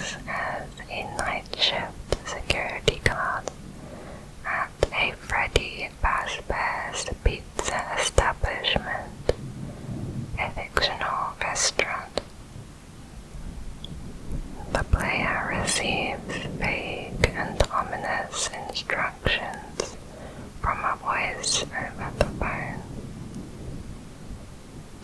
works as a night shift security guard at a Freddy Fazbear's pizza establishment, a fictional restaurant. The player receives vague and ominous instructions from a voice over the phone.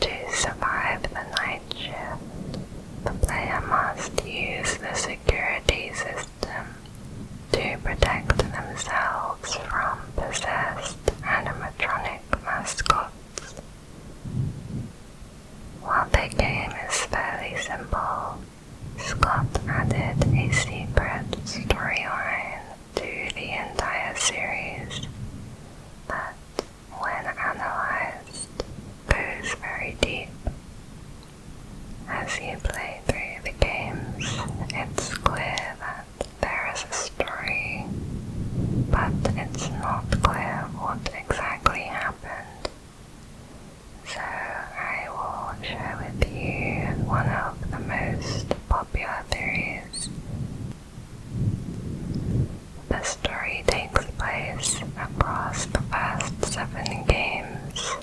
To survive the night shift, the player must use the security system to protect themselves from possessed animatronic mascots. While the game is fairly simple, Scott added a secret storyline to the entire series that, when analyzed, goes very deep. As you play through the games, it's clear that there is a story, but it's not clear what exactly happened. So I will share with you one of the most popular theories. The story takes place across the first 7 games,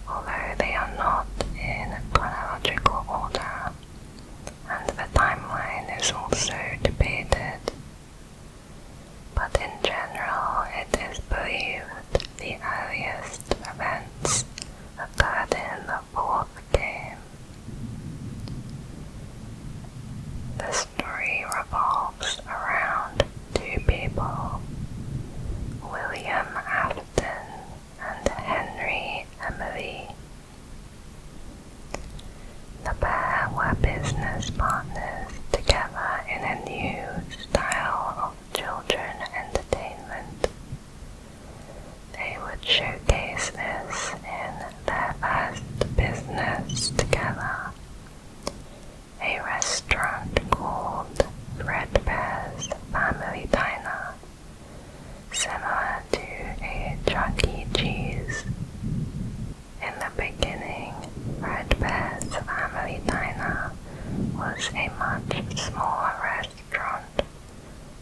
although they are not in chronological order, and the timeline is also debated. But in general, it is believed the earliest events occurred in the 4th game. The story revolves around 2 people, William Afton and Henry Emily. The pair were business partners together in a new style of children entertainment. They would showcase this in their first business together, a restaurant called Fredbear's Family Diner, similar to a Chuck E. Cheese. In the beginning, Fredbear's Family Diner was a much smaller restaurant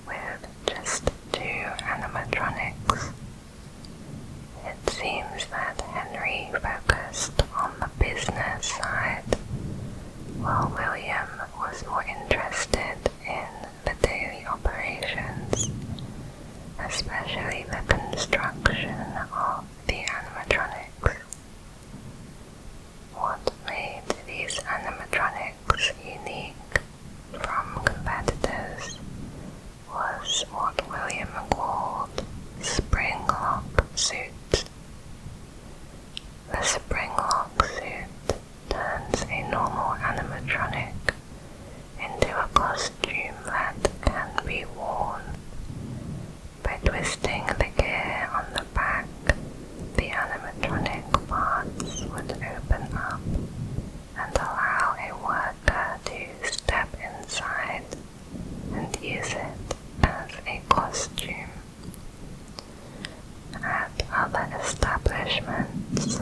with just 2 animatronics. It seems that Henry focused on the business side, while William was more interested in the daily operations, especially the construction of the animatronics. What made these animatronics unique from competitors was what William called spring lock suits. The spring lock suit turns a normal animatronic into a costume that can be worn. By twisting the gear on the back, the animatronic parts would open up and allow a worker to step inside and use it as a costume. At other establishments,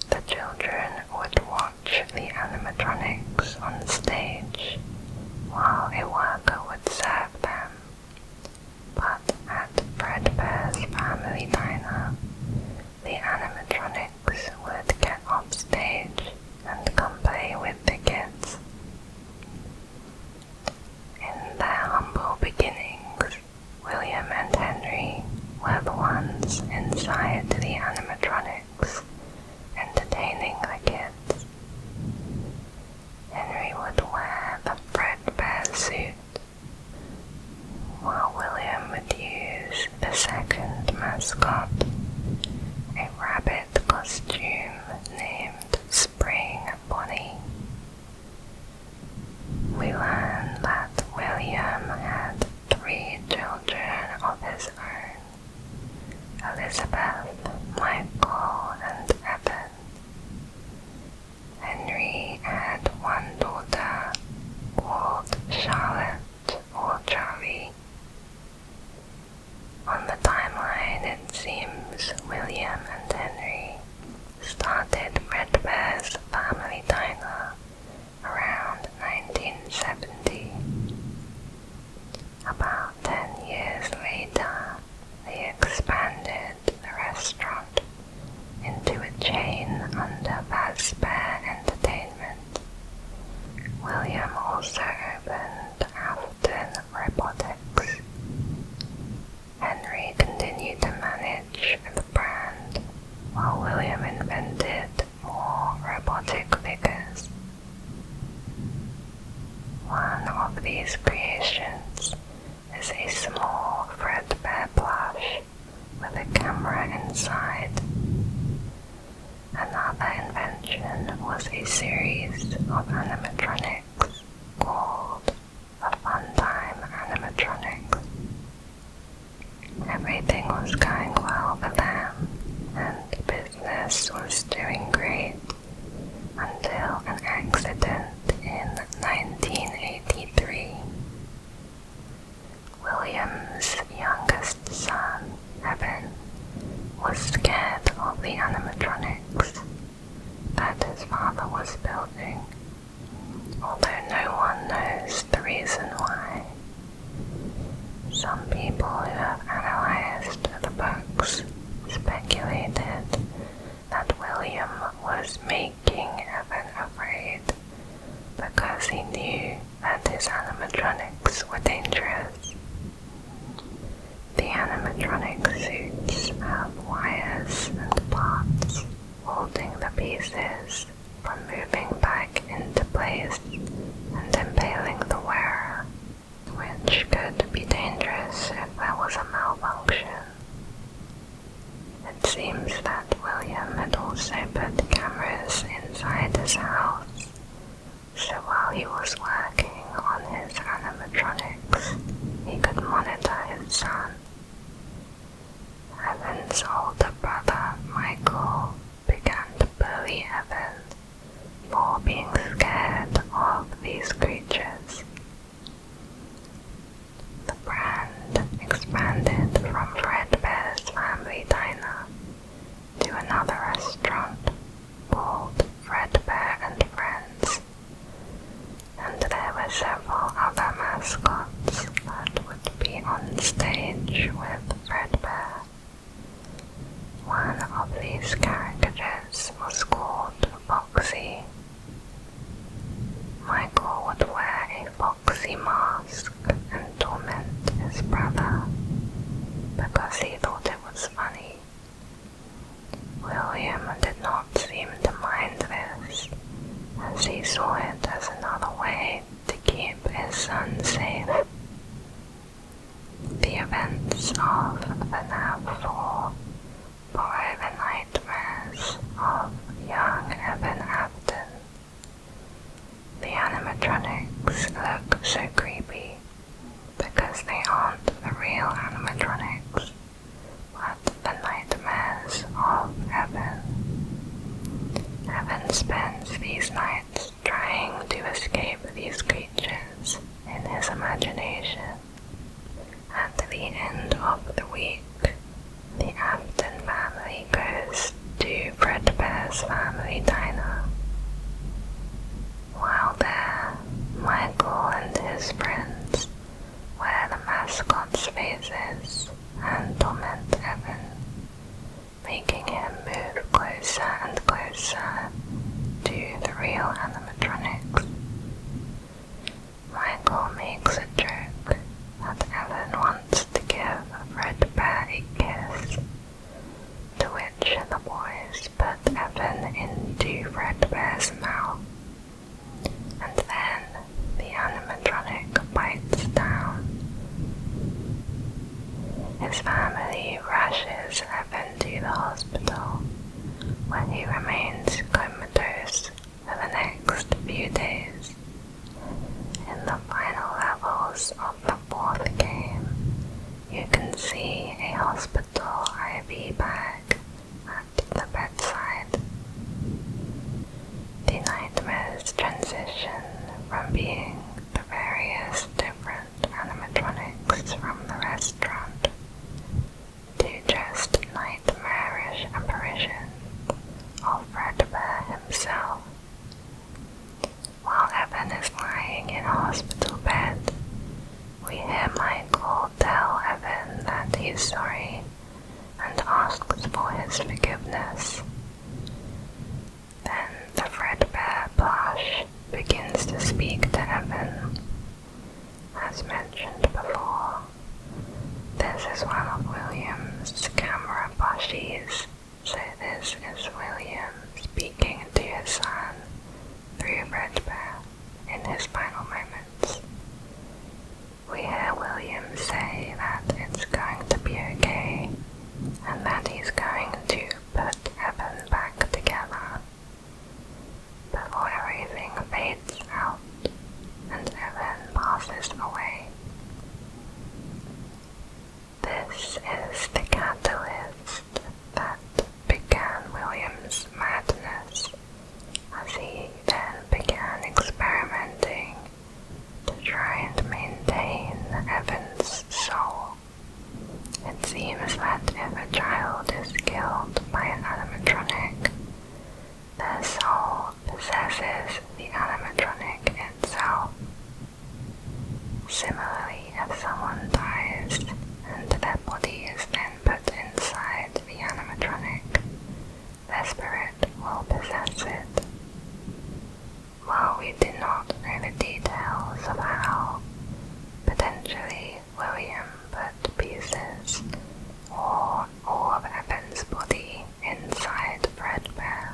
the children would watch the animatronics on stage while a worker would serve them. But at Fredbear's Family Diner, the animatronics would get off stage and come play with the kids. In their humble beginnings, William and Henry were the ones inside the animatronics, entertaining the kids. Henry would wear the Fredbear suit, of these creations is a small Fredbear plush with a camera inside. Another invention was a series of animatronics called the Funtime animatronics. Everything was going well for them, and business was doing great until an accident in 1983. William's youngest son, Evan, was scared of the animatronics that his father was building, although no one knows the reason why. Some people who have analyzed the books speculated that William was making Evan afraid because he knew that his animatronics were dangerous. The animatronic suits have wires and parts holding the pieces from moving back into place and impaling the wearer, which could be dangerous if there was a malfunction. It seems that William had also put cameras inside his house, so while he was working on his animatronics, he could monitor his son. Evan's older brother, Michael, began to bully Evan for being scared of these creatures. The brand expanded from Fredbear's Family Diner to another restaurant called Fredbear and Friends, and there were several other mascots that would be on stage with Fredbear. One of these caricatures was called Foxy. Michael would wear a foxy mask and torment his brother because he thought it was funny. William did not seem to mind this, as he saw it as another way to keep his son safe. The events of the NAV4 borrow the nightmares of young Evan Afton. The animatronics look so creepy because they aren't the real animatronics, but the nightmares of Evan. Evan spends these nights trying to escape these creatures in his imagination. At the end of the week, the Afton family goes to Fredbear's Family Diner. While there, Michael and his friends wear the mascot's faces and torment Evan, making him move closer and closer to the real animatronics. Michael makes a joke that Evan wants to give Fredbear a kiss, to which the boys put Evan into Fredbear's mouth, and then the animatronic bites down. His family rushes Evan to the hospital, where he remains comatose for the next few days. In the final levels of the fourth game, you can see a hospital IV bag at the bedside. The nightmares transition from being the various different animatronics from the restaurant to just nightmarish apparitions of Fredbear himself. While Evan is lying in a hospital bed, we hear Michael tell Evan that he's sorry and asks for his forgiveness. Then the Fredbear plush begins to speak to Evan. As mentioned before, this is one of William's camera plushies, so this is William speaking to his son through Fredbear in his final moments. The Fredbear plush begins to speak to Evan. As mentioned before, this is one of William's camera plushies, so this is William speaking to his son through Fredbear in his final moments. Similarly, if someone dies and their body is then put inside the animatronic, their spirit will possess it. While we do not know the details of how, potentially William put pieces or all of Evan's body inside Fredbear,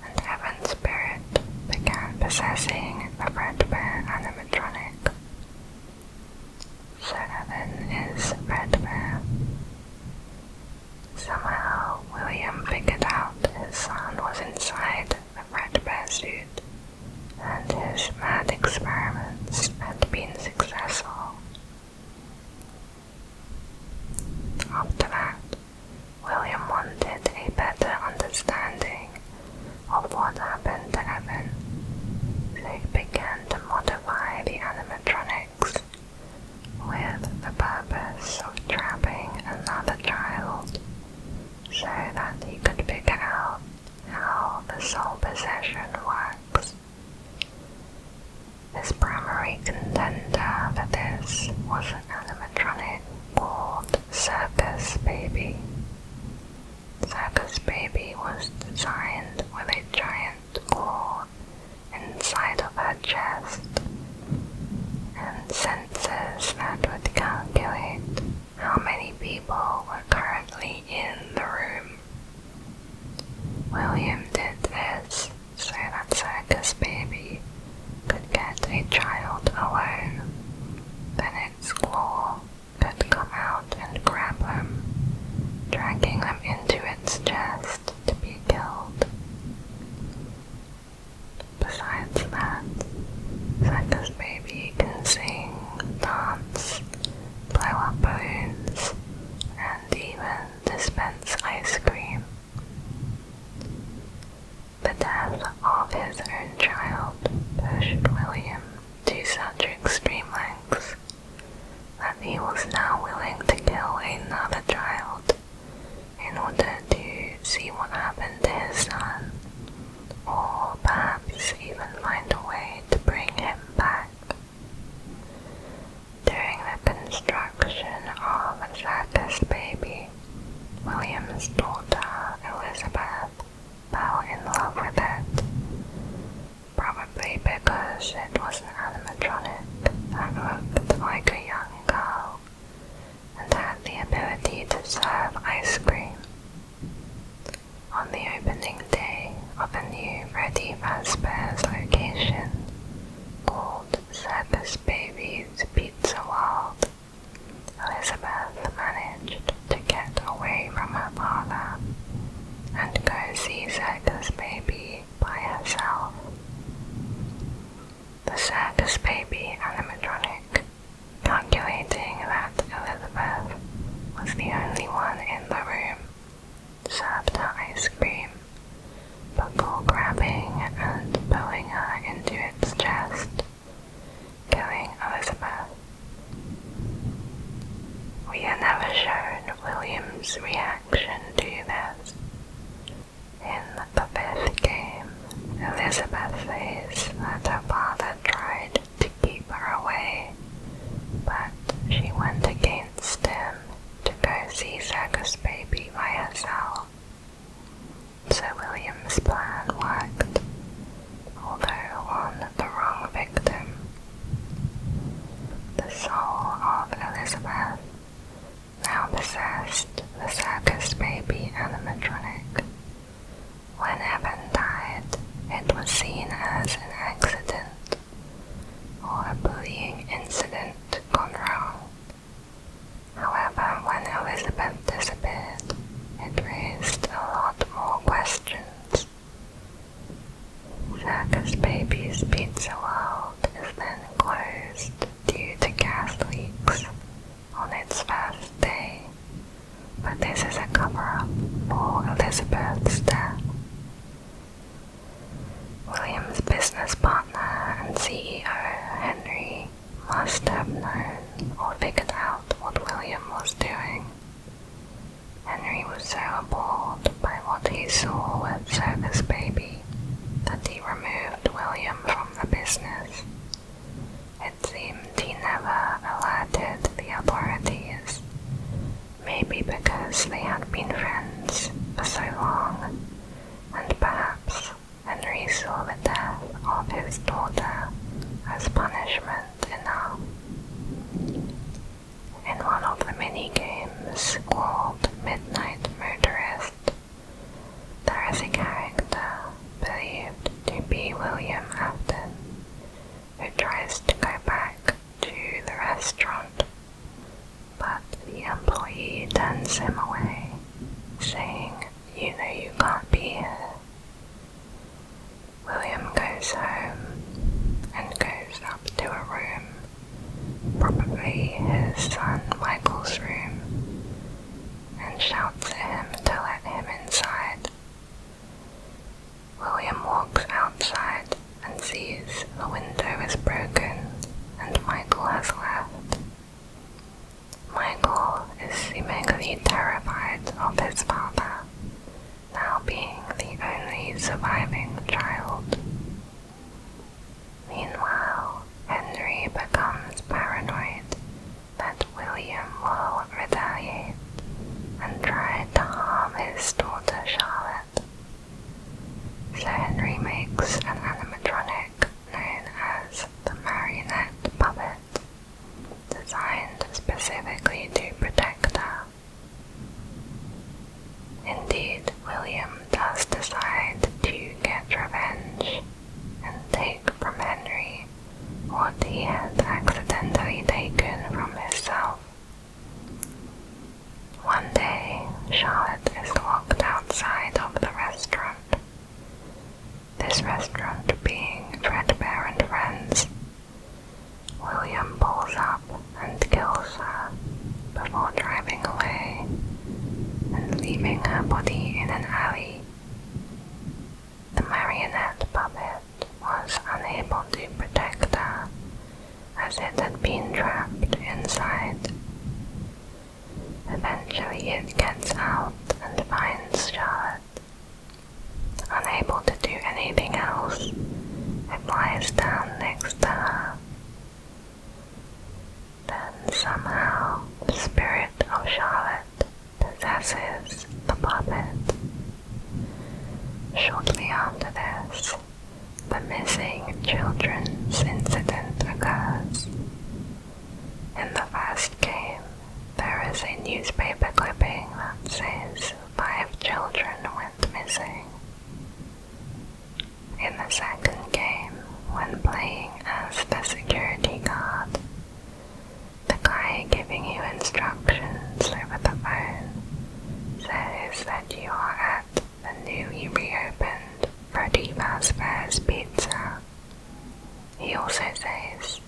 and Evan's spirit began possessing the Fredbear animatronic. So Evan is Fredbear. Somehow William figured out his son was inside the Fredbear suit, and his mad experiments had been successful. After that, William wanted a better understanding of what happened to Evan, so he began to modify the animatronics with the purpose of trapping another child so that he could figure out how the soul possession works. His primary contender for this was an animatronic called Circus Baby. Circus Baby was designed with a giant claw inside of her chest and sensors that would calculate how many people were currently in the room. William did this so that Circus Baby could get a child alone. Then its claw could come out and grab them, dragging them into its chest to be killed. Besides that, Circus Baby can sing, dance, blow up balloons, and even dispense ice cream. The death of his own child pushed William to such extreme lengths that he was now willing to kill another child in order to see what happened to his son, or perhaps even find a way to bring him back. During the construction of Circus Baby, William's daughter Elizabeth fell in love with it, probably because it was an animatronic that looked like a young girl and had the ability to serve ice cream. On the opening day of a new Freddy Fazbear's location called Circus Baby's Pizza World, Elizabeth managed to get away from her father and go see Circus Baby by herself. The Circus Baby animatronic, calculating that Elizabeth was the only one in the room, served her ice cream before grabbing and pulling her into its chest, killing Elizabeth. We are never shown William's reaction to this. In the fifth game, Elizabeth says that her father tried to keep her away, but she went against him to go see Circus Baby by herself. So William's plan worked, although on the wrong victim. The soul of Elizabeth now possessed the Circus Baby animatronic. When Evan died, it was seen as an accident or a bullying incident gone wrong. However, when Elizabeth disappeared, it raised a lot more questions. Circus Baby's Pizza World is then closed due to gas leaks on its first day, but this is a cover-up for Elizabeth's death. William's business partner and CEO, Henry, must have known or figured out what William was doing. Henry was so appalled by what he saw with Circus Baby that he removed William from the business. It seems his son Michael's room and shouts at him to let him inside. William walks outside and sees the window is broken and Michael has left. Michael is seemingly terrified of his father, now being the only surviving child. Meanwhile, Henry becomes paranoid that William will retaliate and try to harm his daughter Charlotte. So Henry makes an animatronic known as the marionette puppet, designed specifically to protect her. Indeed, William does decide to get revenge and take from Henry what he had accidentally taken from himself. One day, Charlotte is locked outside of the restaurant. This restaurant being Fazbear and Friends. William pulls up and kills her before driving away and leaving her body in an alley. The marionette puppet was unable to protect her as it had been trapped inside. Eventually it gets out and finds Charlotte. Unable to do anything else, it lies down next to her. Then somehow the spirit of Charlotte possesses the puppet. Shortly after this, the missing children's incident occurs. In the first game, there is a newspaper clipping that says 5 children went missing. In the second game, when playing as the security guard, the guy giving you instructions over the phone says that you are at the newly reopened Freddy Fazbear's Pizza. He also says,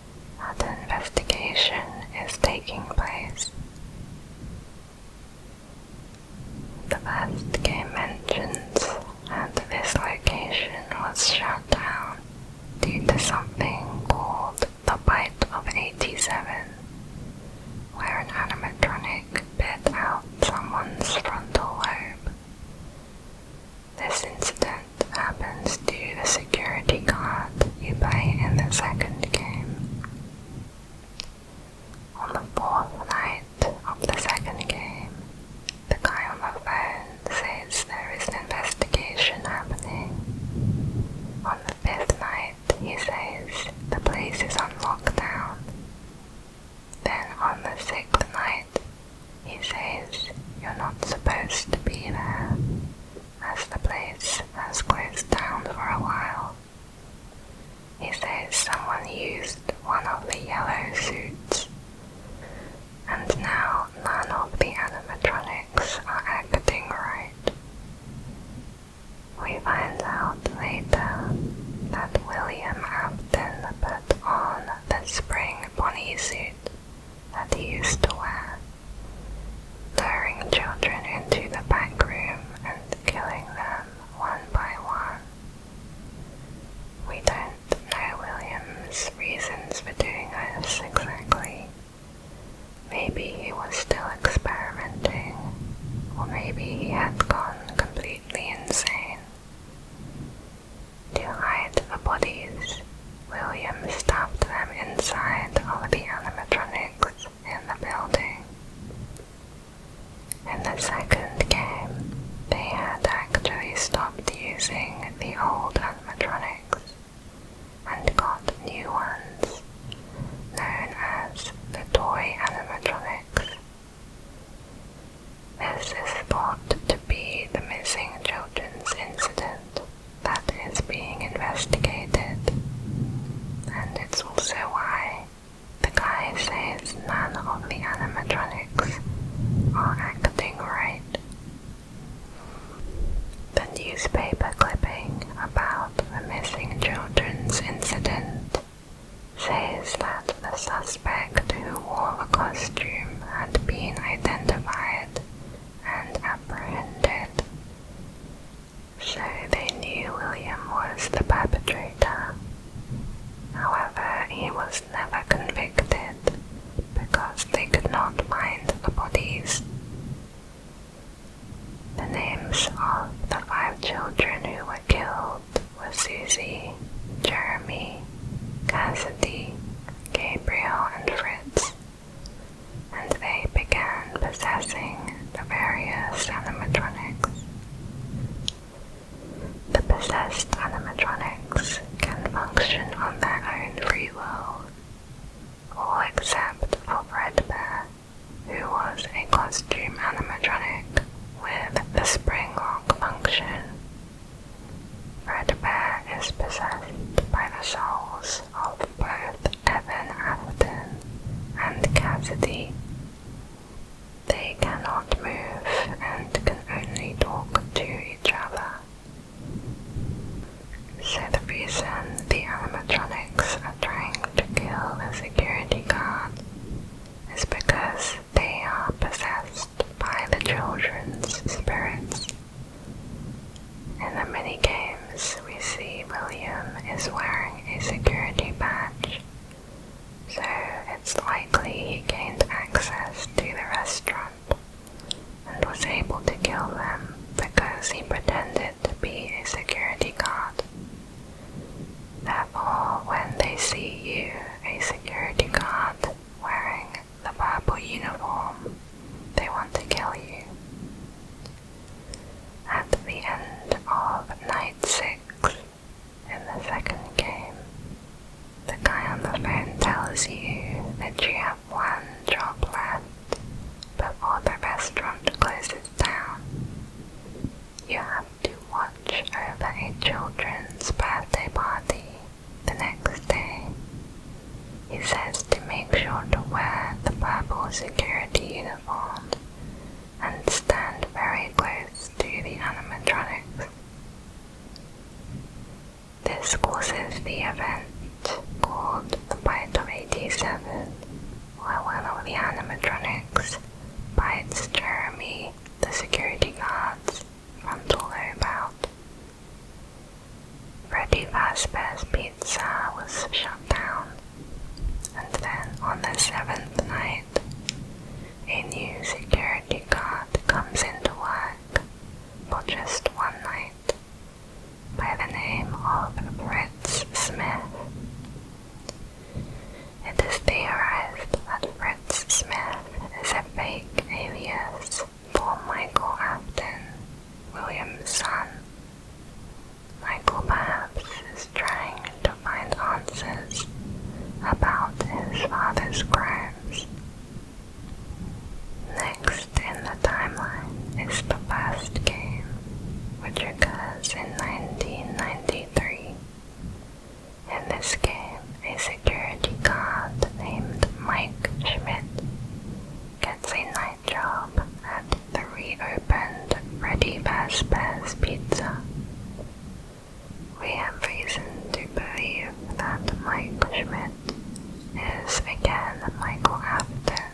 never convicted because they could not find the bodies. The names of the 5 children who were killed were Susie, Jeremy, Cassidy, Gabriel, and Fritz, and they began possessing the various animatronics. The possessed animatronics can function on their own free will, all except for Fredbear, who was a costume animatronic with the spring lock function. Fredbear is possessed by the souls of both Evan Afton and Cassidy. They cannot move and can only talk to each other. So the reason the animatronics are trying to kill the security guard is because they are possessed by the children's spirits. In the mini-games, we see William is wearing a security badge, so it's likely he gained access to the restaurant and was able to kill them because he pretended to be a security guard. Therefore, when they see you, a security guard, wearing the purple uniform, they want to kill you. At the end of Night 6, in the second game, the guy on the phone tells you that you have one job left before the restaurant closes down. You have to watch over a children's birthday party the next day. He says to make sure to wear the purple security uniform and stand very close to the animatronics. This causes the event called the Bite of 87, where one of the animatronics bites Jeremy, the security guard's frontal lobe out. Freddy Fazbear's pizza was shut down, and then on the 7th night, a new security guard comes into work for just one night by the name of Fritz Smith. It is theorized that Fritz Smith is a fake alias for Michael Afton, William's son. Michael perhaps is trying to find answers about his father's crimes. Next in the timeline is the first game, which occurs in 1993. In this game, a security guard named Mike Schmidt gets a night job at the reopened Freddy Fazbear's Pizza. We have reason to believe that Mike Schmidt is again Michael Afton,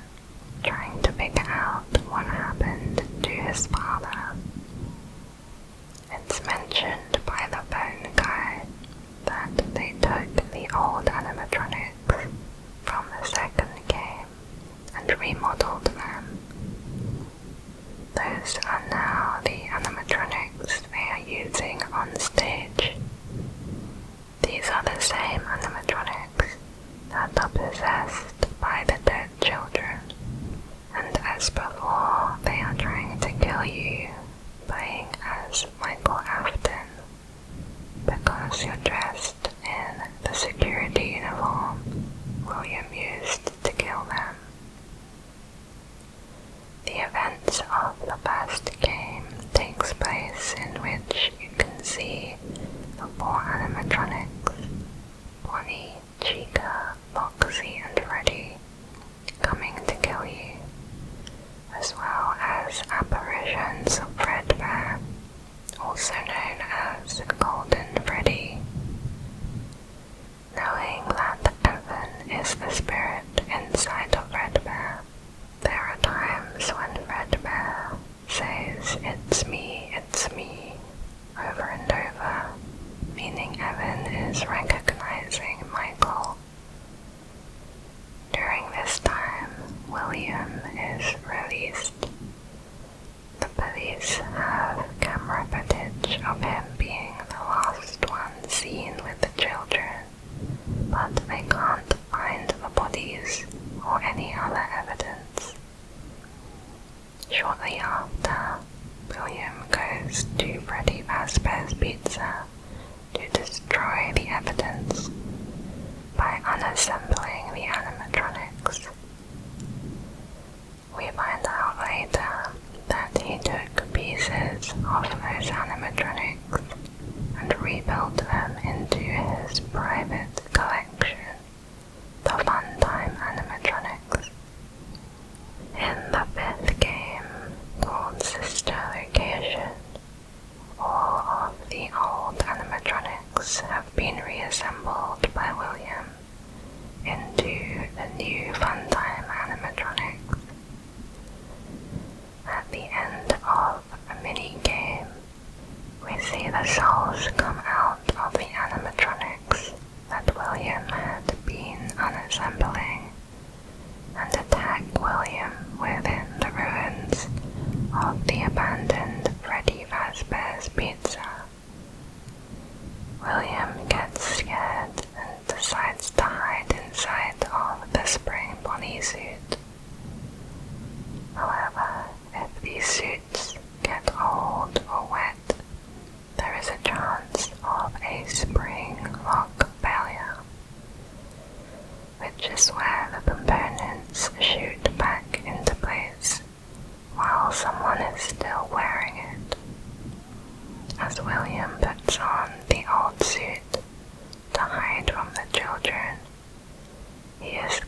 trying to figure out what happened to his father. It's mentioned by the phone guy that they took the old animatronics from the second game and remodeled them. Those are now the animatronics they are using on stage. These are the same animatronics that are possessed by the dead children, and as before, they are trying to kill you, playing as Michael Afton, because you're dressed in the security uniform William used to kill them.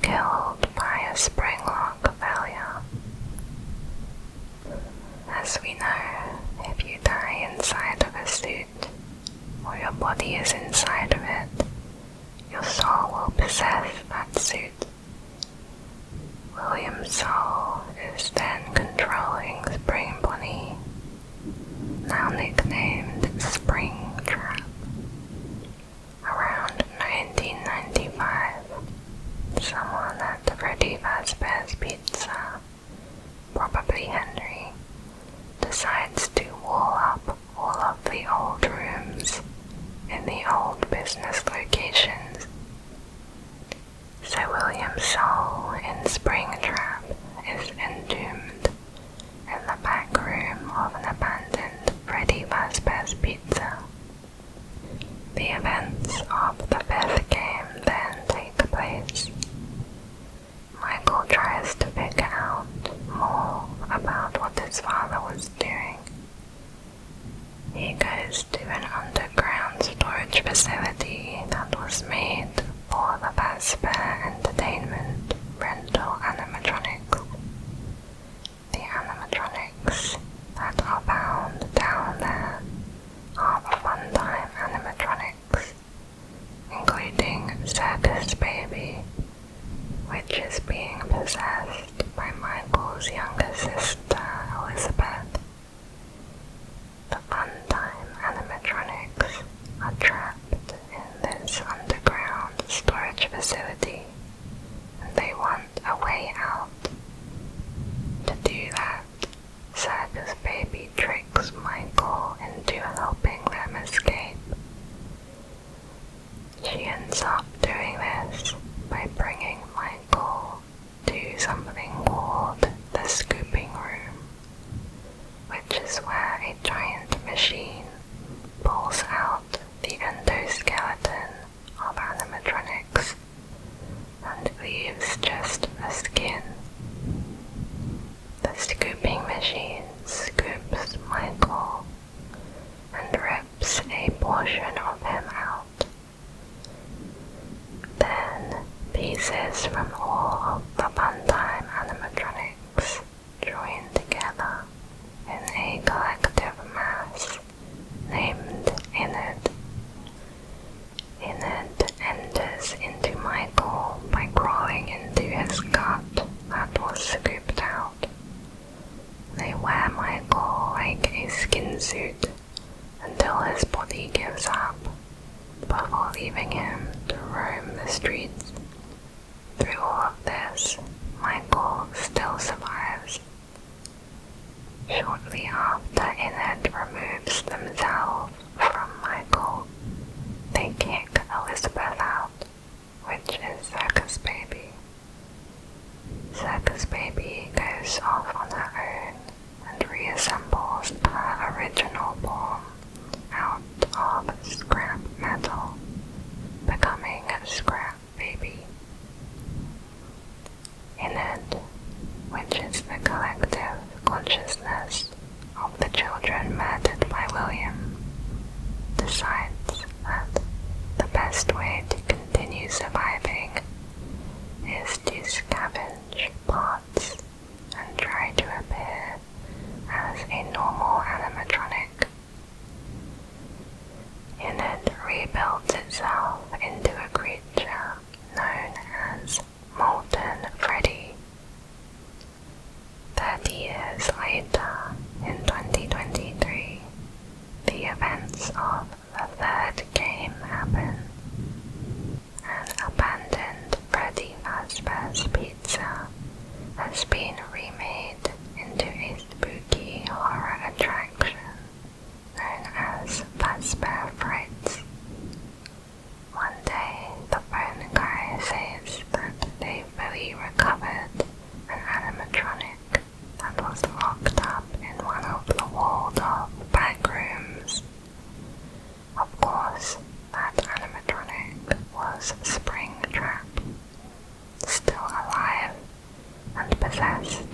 killed by a spring lock failure. As we know, if you die inside of a suit, or your body is inside of it, your soul will possess that suit. William's soul is then controlling Spring Bonnie, now nicknamed Springtrap. Around 1995, someone at Freddy Fazbear's Pizza, probably Henry, decides to wall up all of the old rooms in the old business locations. So William's soul in Springtrap is entombed in the back room of an abandoned Freddy Fazbear's Pizza. The events of the fifth game then take place. Michael tries to figure out more about what his father was doing. He goes to an underground storage facility that was made for the Fazbear Entertainment rental animatronics. The animatronics that are found down there are the Funtime animatronics, including Circus Baby, which is being possessed by Michael's younger sister, Elizabeth. The Funtime animatronics are trapped in this underground storage facility, and they want a way out. To do that, Circus Baby tricks Michael into helping them escape. She ends up doing this by bringing Michael to something called the scooping room, which is where a giant machine pulls out the endoskeleton of animatronics and leaves just the skin. The scooping machine scoops Michael and rips a portion of him out. Then pieces from all of the Funtime animatronics join together in a collective mass named Innard. Innard enters into Michael by crawling into his gut that was scooped out. They wear Michael like a skin suit until his body gives up, before leaving him to roam the streets. Through all of this, Michael still survives. Shortly after Innard removes themselves from Michael, they kick Elizabeth out, which is Circus Baby. Circus Baby goes off on her own and reassembles her original form out of scrap metal, becoming Scrap Baby. Innard, which is the collective consciousness of the children murdered by William, decides that the best way to continue surviving is to scavenge parts and try to appear as a normal animatronic. Innard rebuilds itself into a creature known as Molten Freddy. 30 years later, in 2023, the events of the third game happen. An abandoned Freddy Fazbear's Pizza has been remade into a spooky horror attraction known as Fazbear Fright. One day, the phone guy says that they fully recovered an animatronic that was locked up in one of the walled-off back rooms. Of course, that animatronic was Springtrap, still alive and possessed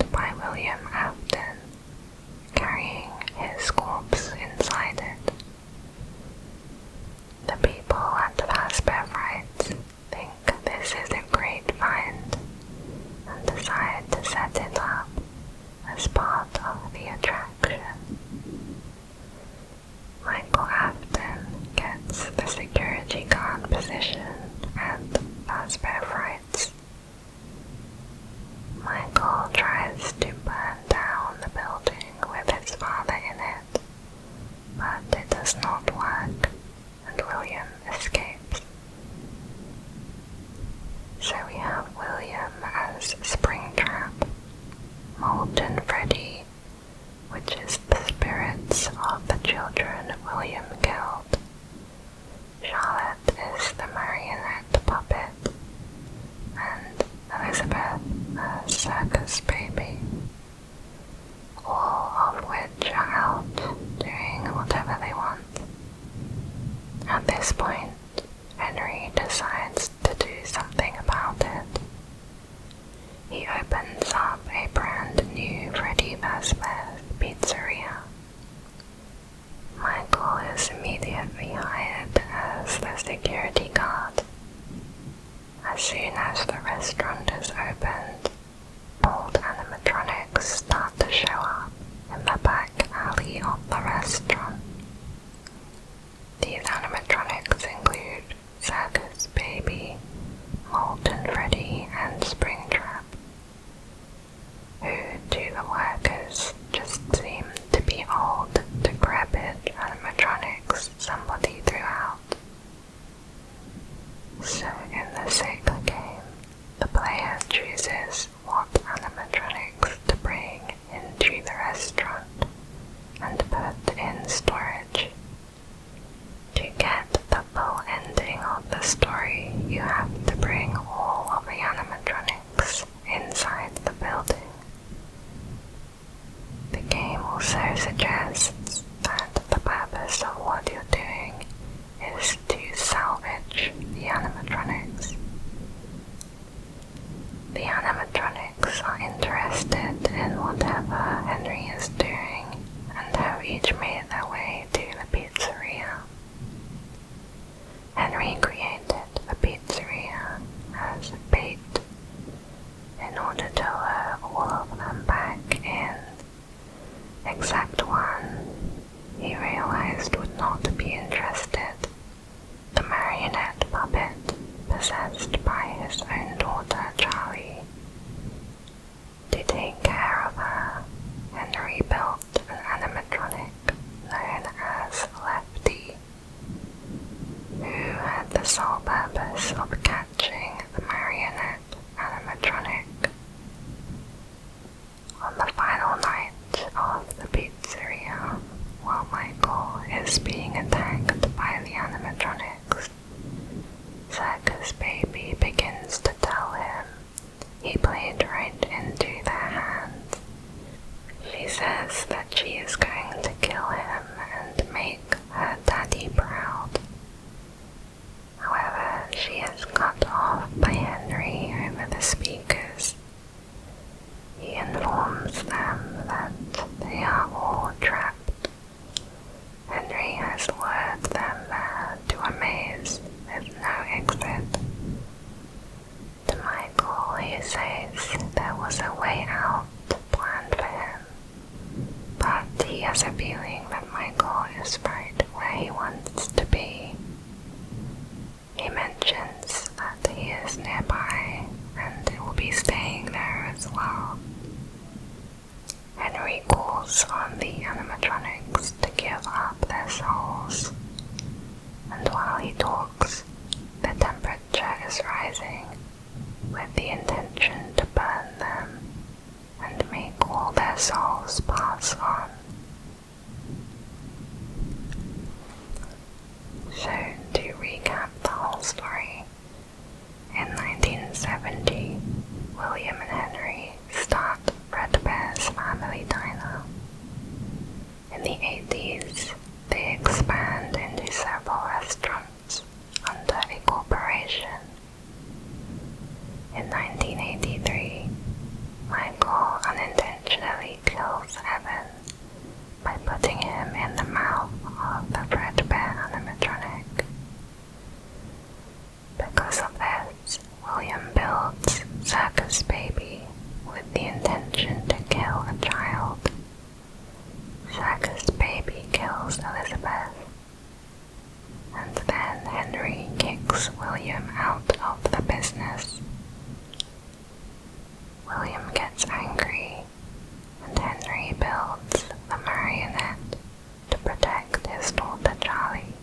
interested in whatever Henry is doing and have each made their way to the pizzeria. Henry created the pizzeria as bait in order to lure all of them back in, except one he realized would not be interested, the marionette puppet possessed by his own daughter Charlie. To take care of her, Henry built an animatronic known as Lefty, who had the sole purpose of catching the marionette animatronic. On the final night of the pizzeria, while Michael is being attacked by the animatronics, Circus Baby begins to tell him he played right into their hands. She says that she is going to kill him and make her daddy proud. However, she is cut off by Henry over the speakers. He informs them that they are all trapped. Henry has lured them there to a maze with no exit. To Michael, he says there was a way out planned for him, but he has a feeling that Michael is right where he wants to be. He mentions that he is nearby and will be staying there as well. Henry calls on the animatronics to give up their souls, and while he talks, the temperature is rising with the intention to burn them and make all their souls pass on. So, to recap the whole story, in 1970, William and Henry start Fazbear's Family Diner. In the 80s, they expand into several restaurants under a corporation. In 1983, Michael unintentionally kills Evan by putting him in the mouth of the Fredbear animatronic. Because of this, William builds Circus Baby with the intention to kill a child. Circus Baby kills Elizabeth, and then Henry kicks William out of the business. William gets angry, and Henry builds the marionette to protect his daughter Charlie.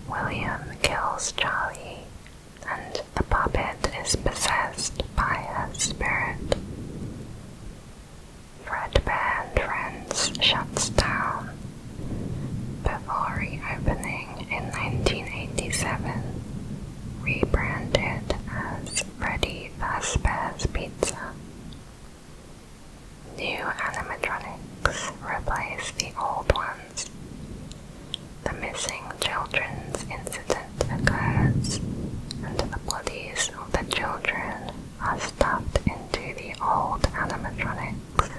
William kills Charlie, and the puppet is possessed by her spirit. Fredbear and Friends shuts down before reopening in 1987, rebranded as Freddy Fazbear's Pizza. New animatronics replace the old ones. The missing children's incident occurs, and the bodies of the children are stuffed into the old animatronics.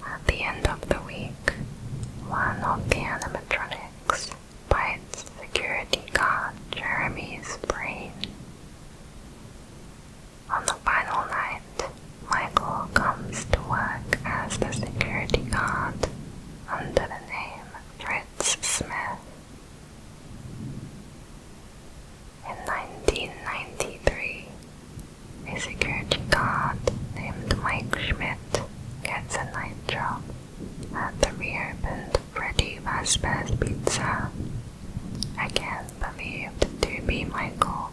At the end of the week, one of the animatronics bites security guard Jeremy's brain. On the final night, Michael comes to work as the security guard under the name Fritz Smith. In 1993, a security guard named Mike Schmidt gets a night job at the reopened Freddy Fazbear's Pizza, again believed to be Michael.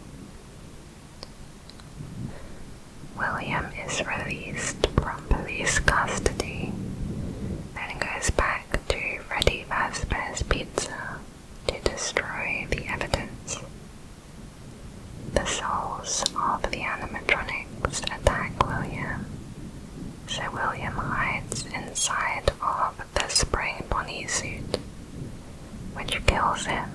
William is released from police custody, then goes back to Freddy Fazbear's Pizza to destroy the evidence. The souls of the animatronics attack William, so William hides inside of the spray bonnie suit, which kills him